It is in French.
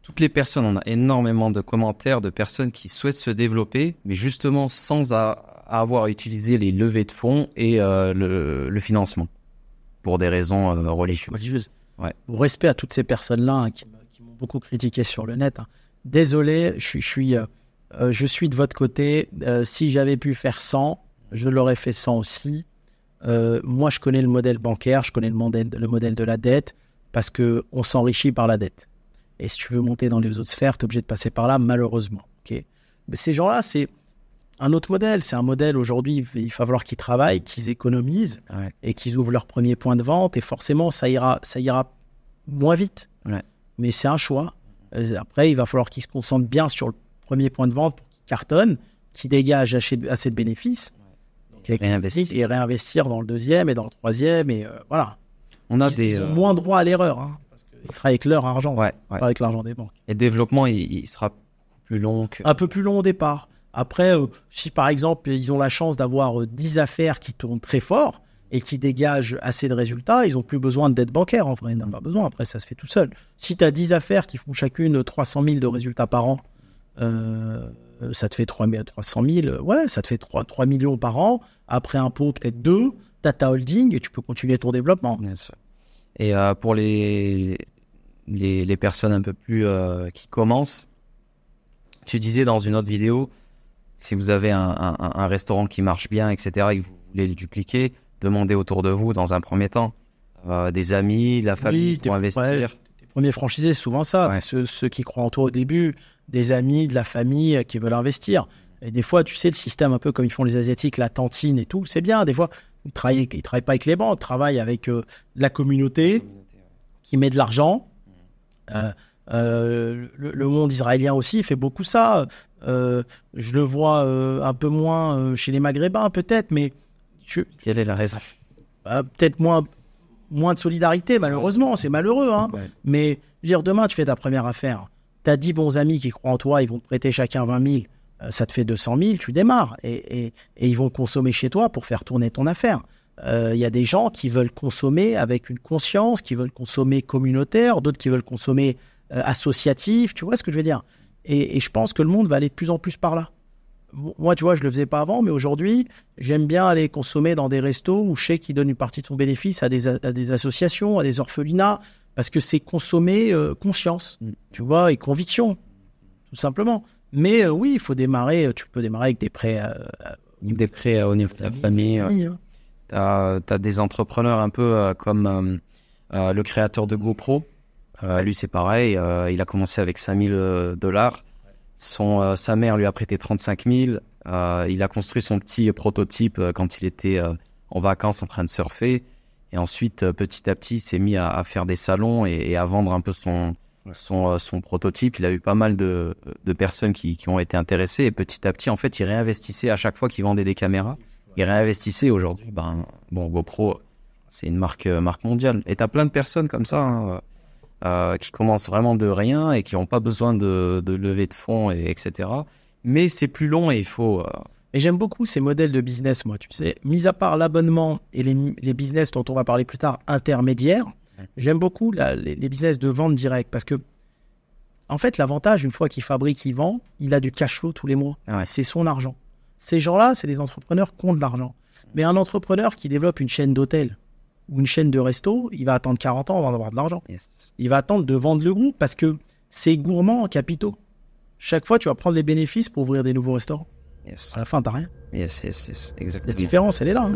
toutes les personnes, on a énormément de commentaires de personnes qui souhaitent se développer, mais justement sans avoir utilisé les levées de fonds et le financement pour des raisons religieuses. Ouais. Au respect à toutes ces personnes-là hein, qui m'ont beaucoup critiqué sur le net. Hein. Désolé, je suis de votre côté. Si j'avais pu faire 100, je l'aurais fait 100 aussi. Moi, je connais le modèle bancaire, je connais le modèle de la dette parce qu'on s'enrichit par la dette. Et si tu veux monter dans les autres sphères, tu es obligé de passer par là, malheureusement. Okay, mais ces gens-là, c'est un autre modèle. C'est un modèle, aujourd'hui, il va falloir qu'ils travaillent, qu'ils économisent et qu'ils ouvrent leur premier point de vente. Et forcément, ça ira moins vite. Ouais. Mais c'est un choix. Après, il va falloir qu'ils se concentrent bien sur le premier point de vente pour qu'ils cartonnent, qu'ils dégagent assez de bénéfices. Donc, et réinvestir dans le deuxième et dans le troisième. Et voilà. Ils ont moins droit à l'erreur. Hein. Ils travaillent avec leur argent, pas avec l'argent des banques. Et le développement, il sera plus long Un peu plus long au départ. Après, si par exemple, ils ont la chance d'avoir 10 affaires qui tournent très fort et qui dégagent assez de résultats, ils n'ont plus besoin de dette bancaire. En vrai, ils n'en ont pas besoin. Après, ça se fait tout seul. Si tu as 10 affaires qui font chacune 300 000 de résultats par an, ça te fait 300 000. Ouais, ça te fait 3 millions par an. Après impôt, peut-être 2. Tu as ta holding et tu peux continuer ton développement. Yes. Et pour les personnes un peu plus qui commencent, tu disais dans une autre vidéo, si vous avez un restaurant qui marche bien, etc., et que vous voulez le dupliquer, demandez autour de vous dans un premier temps des amis, de la famille pour investir. Tes premiers franchisés, c'est souvent ça. Ouais. C'est ceux qui croient en toi au début, des amis, de la famille qui veulent investir. Et des fois, tu sais, le système un peu comme ils font les Asiatiques, la tantine et tout, c'est bien. Des fois, ils travaillent pas avec les banques, ils travaillent avec la communauté qui met de l'argent. Le monde israélien aussi fait beaucoup ça. Je le vois un peu moins chez les Maghrébins peut-être, mais quelle est la raison? Peut-être moins de solidarité, malheureusement, c'est malheureux. Hein. Ouais. Mais je veux dire, demain, tu fais ta première affaire. Tu as 10 bons amis qui croient en toi, ils vont te prêter chacun 20 000. Ça te fait 200 000, tu démarres. Et ils vont consommer chez toi pour faire tourner ton affaire. Il y a des gens qui veulent consommer avec une conscience, qui veulent consommer communautaire, d'autres qui veulent consommer associatif. Tu vois ce que je veux dire? Et je pense que le monde va aller de plus en plus par là. Moi, tu vois, je le faisais pas avant, mais aujourd'hui, j'aime bien aller consommer dans des restos où je sais qu'ils donnent une partie de son bénéfice à des associations, à des orphelinats, parce que c'est consommer conscience, tu vois, et conviction, tout simplement. Mais oui, il faut démarrer. Tu peux démarrer avec des prêts au niveau de la famille. Hein. T'as des entrepreneurs un peu comme le créateur de GoPro. Lui, c'est pareil. Il a commencé avec $5 000. Sa mère lui a prêté 35 000. Il a construit son petit prototype quand il était en vacances en train de surfer. Et ensuite, petit à petit, il s'est mis à faire des salons et à vendre un peu son prototype. Il a eu pas mal de personnes qui ont été intéressées. Et petit à petit, en fait, il réinvestissait à chaque fois qu'il vendait des caméras. Il réinvestissait. Aujourd'hui, GoPro, c'est une marque mondiale. Et tu as plein de personnes comme ça qui commencent vraiment de rien et qui n'ont pas besoin de lever de fonds, etc. Mais c'est plus long et il faut... Et j'aime beaucoup ces modèles de business, moi, tu sais. Mis à part l'abonnement et les business dont on va parler plus tard, intermédiaires, j'aime beaucoup les business de vente directe parce que, en fait, l'avantage, une fois qu'il fabrique, il vend, il a du cash flow tous les mois. Ouais. C'est son argent. Ces gens-là, c'est des entrepreneurs qui ont de l'argent. Mais un entrepreneur qui développe une chaîne d'hôtels ou une chaîne de resto, il va attendre 40 ans avant d'avoir de l'argent. Yes. Il va attendre de vendre le groupe parce que c'est gourmand en capitaux. Chaque fois, tu vas prendre les bénéfices pour ouvrir des nouveaux restaurants. Yes. À la fin, t'as rien. Yes, exactement. La différence, elle est là. Hein.